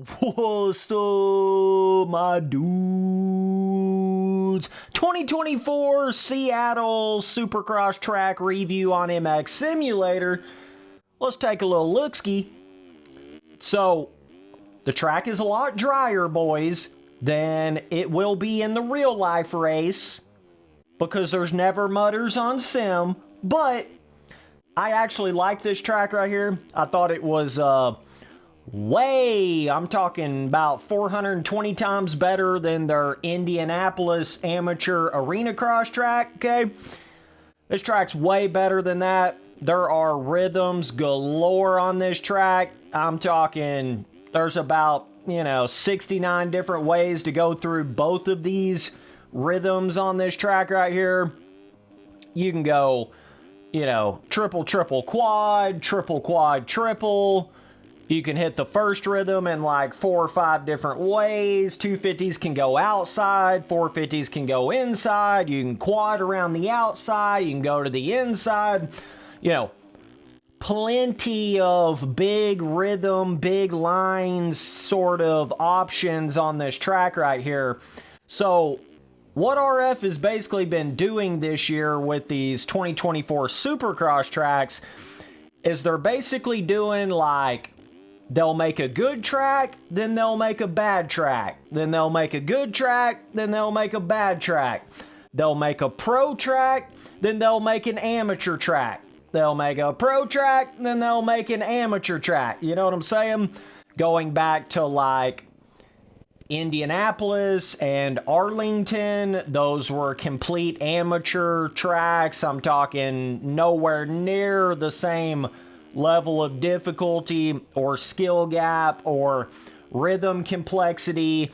What's up, my dudes? 2024 Seattle Supercross track review on MX Simulator. Let's take a little look-ski. So, the track is a lot drier, boys, than it will be in the real-life race because there's never mudders on sim, but I actually like this track right here. I thought it was, I'm talking about 420 times better than their Indianapolis amateur arena cross track, okay? This track's way better than that. There are rhythms galore on this track. I'm talking, there's about, 69 different ways to go through both of these rhythms on this track right here. You can go, triple, triple, quad, triple, quad, triple. You can hit the first rhythm in like 4 or 5 different ways. 250s can go outside. 450s can go inside. You can quad around the outside. You can go to the inside. Plenty of big rhythm, big lines sort of options on this track right here. So what RF has basically been doing this year with these 2024 Supercross tracks is they're basically doing like, they'll make a good track, then they'll make a bad track. Then they'll make a good track, then they'll make a bad track. They'll make a pro track, then they'll make an amateur track. They'll make a pro track, then they'll make an amateur track. You know what I'm saying? Going back to like Indianapolis and Arlington, those were complete amateur tracks. I'm talking nowhere near the same level of difficulty or skill gap or rhythm complexity.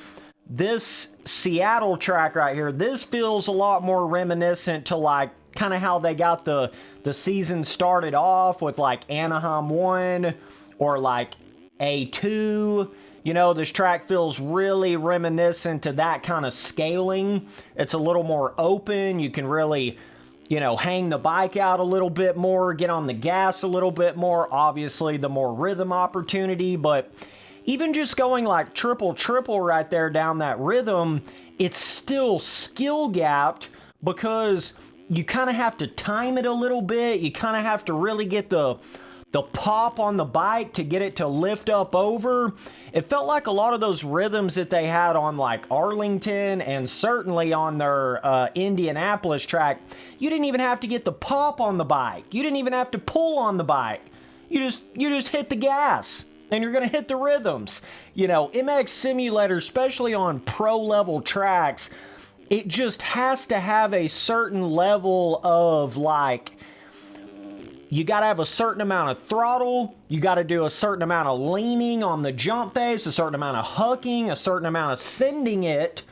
This Seattle track right here, this feels a lot more reminiscent to like kind of how they got the season started off with like Anaheim 1 or like A2. This track feels really reminiscent to that kind of scaling. It's a little more open. You can really hang the bike out a little bit more, get on the gas a little bit more. Obviously, the more rhythm opportunity, but even just going like triple, triple right there down that rhythm, it's still skill gapped because you kind of have to time it a little bit. You kind of have to really get the pop on the bike to get it to lift up over. It felt like a lot of those rhythms that they had on like Arlington and certainly on their Indianapolis track, you didn't even have to get the pop on the bike. You didn't even have to pull on the bike. You just hit the gas and you're going to hit the rhythms. MX Simulator, especially on pro level tracks, it just has to have a certain level of like, you got to have a certain amount of throttle, you got to do a certain amount of leaning on the jump face, a certain amount of hucking, a certain amount of sending it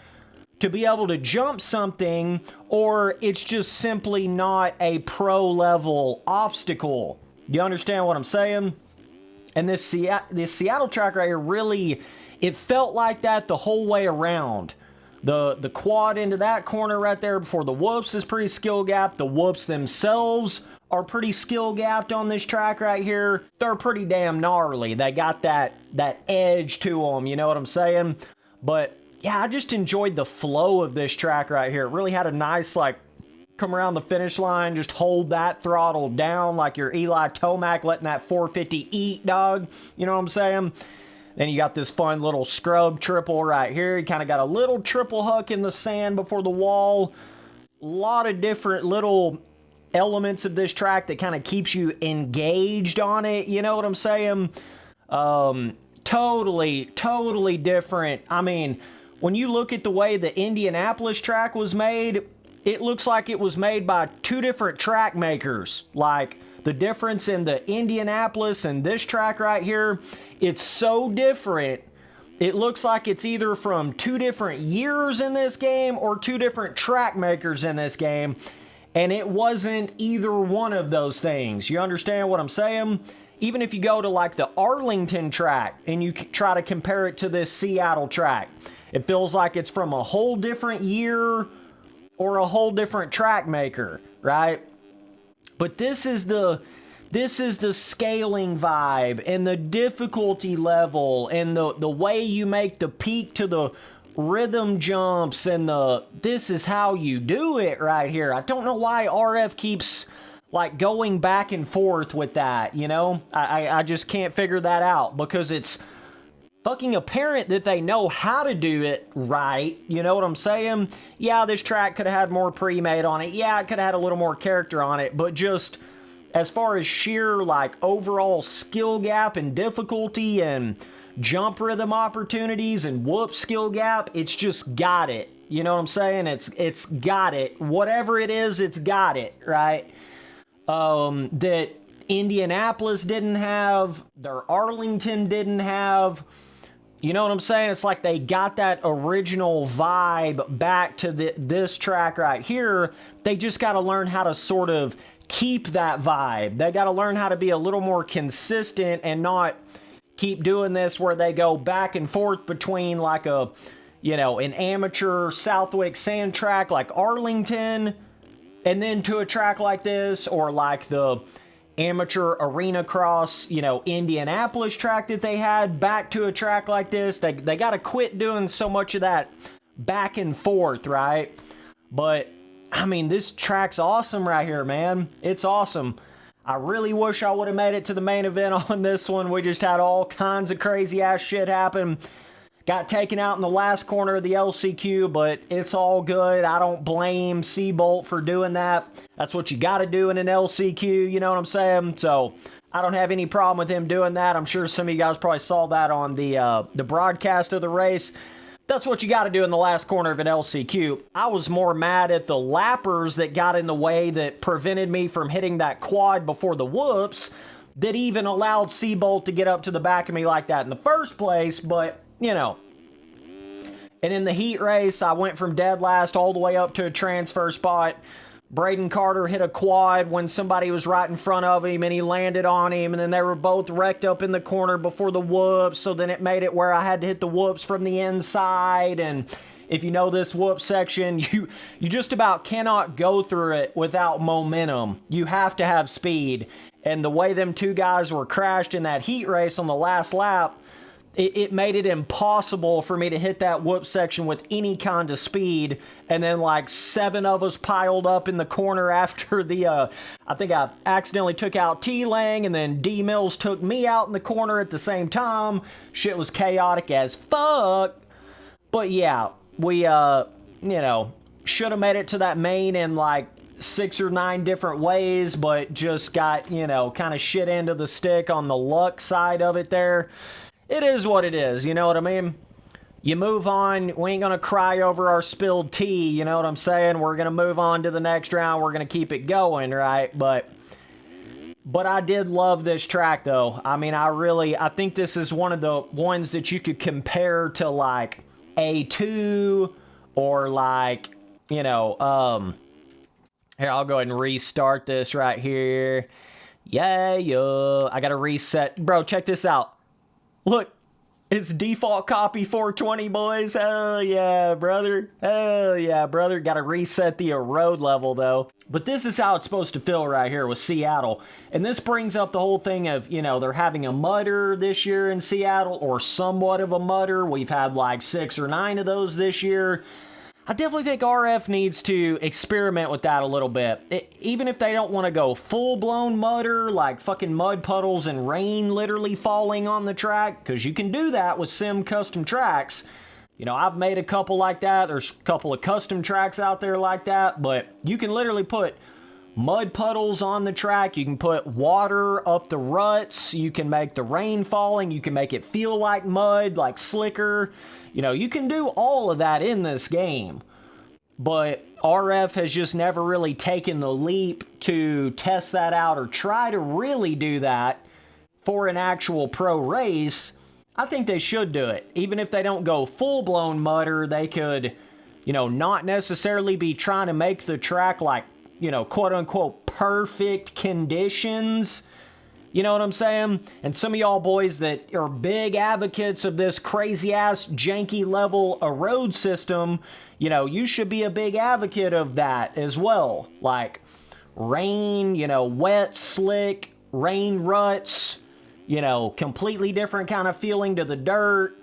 to be able to jump something, or it's just simply not a pro level obstacle. You understand what I'm saying? And this Seattle track right here really, it felt like that the whole way around. The quad into that corner right there before the whoops is pretty skill gapped. The whoops themselves are pretty skill gapped on this track right here. They're pretty damn gnarly. They got that edge to them, you know what I'm saying? But yeah, I just enjoyed the flow of this track right here. It really had a nice like come around the finish line, just hold that throttle down like your Eli Tomac letting that 450 eat, dog. You know what I'm saying? Then you got this fun little scrub triple right here. You kind of got a little triple huck in the sand before the wall. A lot of different little elements of this track that kind of keeps you engaged on it. You know what I'm saying? Totally different. I mean, when you look at the way the Indianapolis track was made, it looks like it was made by 2 different track makers. Like, the difference in the Indianapolis and this track right here, it's so different. It looks like it's either from 2 different years in this game or 2 different track makers in this game. And it wasn't either one of those things. You understand what I'm saying? Even if you go to like the Arlington track and you try to compare it to this Seattle track, it feels like it's from a whole different year or a whole different track maker, right? But this is the This is the scaling vibe and the difficulty level and the way you make the peak to the rhythm jumps and this is how you do it right here. I don't know why RF keeps like going back and forth with that, you know? I just can't figure that out, because it's fucking apparent that they know how to do it right. You know what I'm saying? Yeah, this track could have had more pre-made on it. Yeah, it could have had a little more character on it, but just as far as sheer like overall skill gap and difficulty and jump rhythm opportunities and whoop skill gap, it's just got it. You know what I'm saying? It's got it. Whatever it is, it's got it, right? That Indianapolis didn't have, their Arlington didn't have. You know what I'm saying? It's like they got that original vibe back to this track right here. They just got to learn how to sort of keep that vibe. They got to learn how to be a little more consistent and not keep doing this where they go back and forth between like a, you know, an amateur Southwick sand track like Arlington and then to a track like this, or like the amateur arena cross, you know, Indianapolis track that they had, back to a track like this. They got to quit doing so much of that back and forth, right? But I mean, this track's awesome right here, man. It's awesome. I really wish I would have made it to the main event on this one. We just had all kinds of crazy ass shit happen. Got taken out in the last corner of the LCQ, but it's all good. I don't blame Seabolt for doing that. That's what you got to do in an LCQ, you know what I'm saying? So I don't have any problem with him doing that. I'm sure some of you guys probably saw that on the broadcast of the race. That's what you got to do in the last corner of an LCQ. I was more mad at the lappers that got in the way that prevented me from hitting that quad before the whoops that even allowed Seabolt to get up to the back of me like that in the first place, but you know. And in the heat race, I went from dead last all the way up to a transfer spot. Braden Carter hit a quad when somebody was right in front of him and he landed on him, and then they were both wrecked up in the corner before the whoops, so then it made it where I had to hit the whoops from the inside. And if you know this whoop section, you just about cannot go through it without momentum. You have to have speed. And the way them two guys were crashed in that heat race on the last lap, it made it impossible for me to hit that whoop section with any kind of speed. And then like 7 of us piled up in the corner after the, I think I accidentally took out T-Lang, and then D-Mills took me out in the corner at the same time. Shit was chaotic as fuck. But yeah, we, you know, should have made it to that main in like 6 or 9 different ways, but just got, you know, kind of shit into the stick on the luck side of it there. It is what it is, you know what I mean? You move on. We ain't gonna cry over our spilled tea, you know what I'm saying? We're gonna move on to the next round. We're gonna keep it going, right? But I did love this track, though. I mean, I think this is one of the ones that you could compare to, like, A2 or, like, you know, here, I'll go ahead and restart this right here. Yeah. I gotta reset. Bro, check this out. Look, it's default copy 420, boys. Hell yeah, brother. Hell yeah, brother. Got to reset the erode level, though. But this is how it's supposed to feel right here with Seattle. And this brings up the whole thing of, you know, they're having a mutter this year in Seattle, or somewhat of a mutter. We've had like 6 or 9 of those this year. I definitely think RF needs to experiment with that a little bit. Even if they don't want to go full-blown mutter, like fucking mud puddles and rain literally falling on the track, because you can do that with sim custom tracks. You know, I've made a couple like that. There's a couple of custom tracks out there like that, but you can literally put mud puddles on the track. You can put water up the ruts. You can make the rain falling. You can make it feel like mud, like slicker. You know, you can do all of that in this game, but RF has just never really taken the leap to test that out or try to really do that for an actual pro race. I think they should do it. Even if they don't go full-blown mutter, they could, you know, not necessarily be trying to make the track like, you know, quote-unquote perfect conditions. You know what I'm saying? And some of y'all boys that are big advocates of this crazy-ass, janky-level erode system, you know, you should be a big advocate of that as well. Like, rain, you know, wet, slick, rain ruts, you know, completely different kind of feeling to the dirt.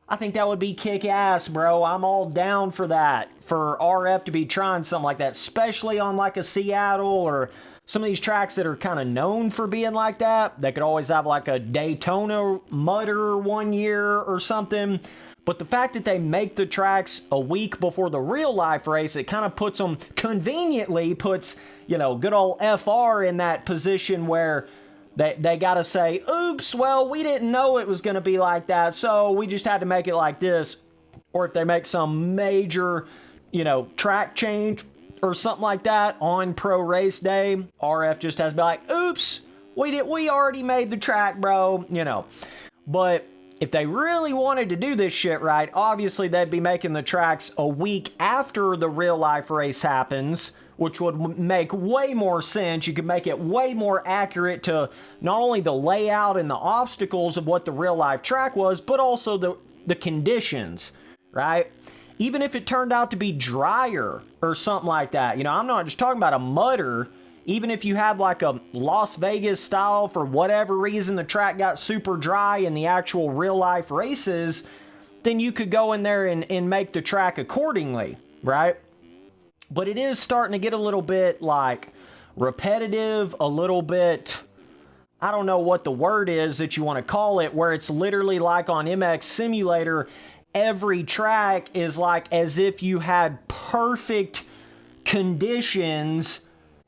I think that would be kick-ass, bro. I'm all down for that, for RF to be trying something like that, especially on like a Seattle or some of these tracks that are kind of known for being like that. They could always have like a Daytona mutter one year or something. But the fact that they make the tracks a week before the real life race, it kind of puts them, conveniently puts, you know, good old FR in that position where they got to say, oops, well, we didn't know it was going to be like that, so we just had to make it like this. Or if they make some major, you know, track change or something like that on pro race day, RF just has to be like, oops, we already made the track, bro, you know. But if they really wanted to do this shit right, obviously they'd be making the tracks a week after the real life race happens, which would make way more sense. You could make it way more accurate to not only the layout and the obstacles of what the real life track was, but also the conditions, right? Even if it turned out to be drier or something like that. You know, I'm not just talking about a mutter. Even if you had like a Las Vegas style, for whatever reason the track got super dry in the actual real life races, then you could go in there and make the track accordingly, right? But it is starting to get a little bit like repetitive, a little bit, I don't know what the word is that you want to call it, where it's literally like on MX Simulator, every track is like as if you had perfect conditions.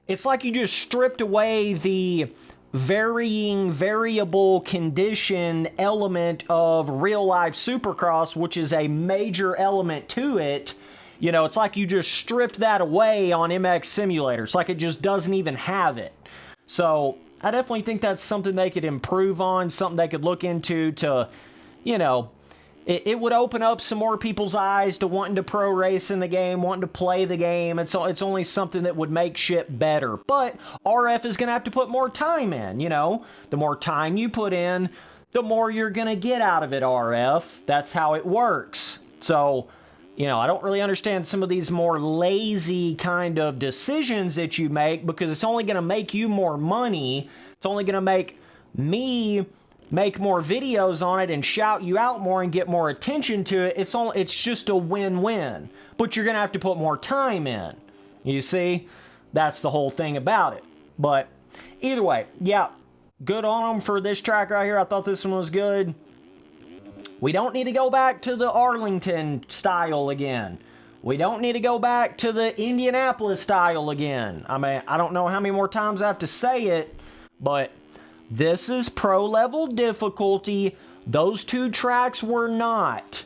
It's like you just stripped away the varying variable condition element of real life Supercross, which is a major element to it. You know, it's like you just stripped that away on MX Simulator. It's like it just doesn't even have it. So I definitely think that's something they could improve on, something they could look into to, you know, it would open up some more people's eyes to wanting to pro race in the game, wanting to play the game. It's only something that would make shit better. But RF is going to have to put more time in, you know. The more time you put in, the more you're going to get out of it, RF. That's how it works. So, you know, I don't really understand some of these more lazy kind of decisions that you make, because it's only going to make you more money. It's only going to make me make more videos on it and shout you out more and get more attention to it. It's just a win-win. But you're going to have to put more time in. You see? That's the whole thing about it. But either way, yeah, good on them for this track right here. I thought this one was good. We don't need to go back to the Arlington style again. We don't need to go back to the Indianapolis style again. I mean, I don't know how many more times I have to say it, but this is pro level difficulty. Those two tracks were not.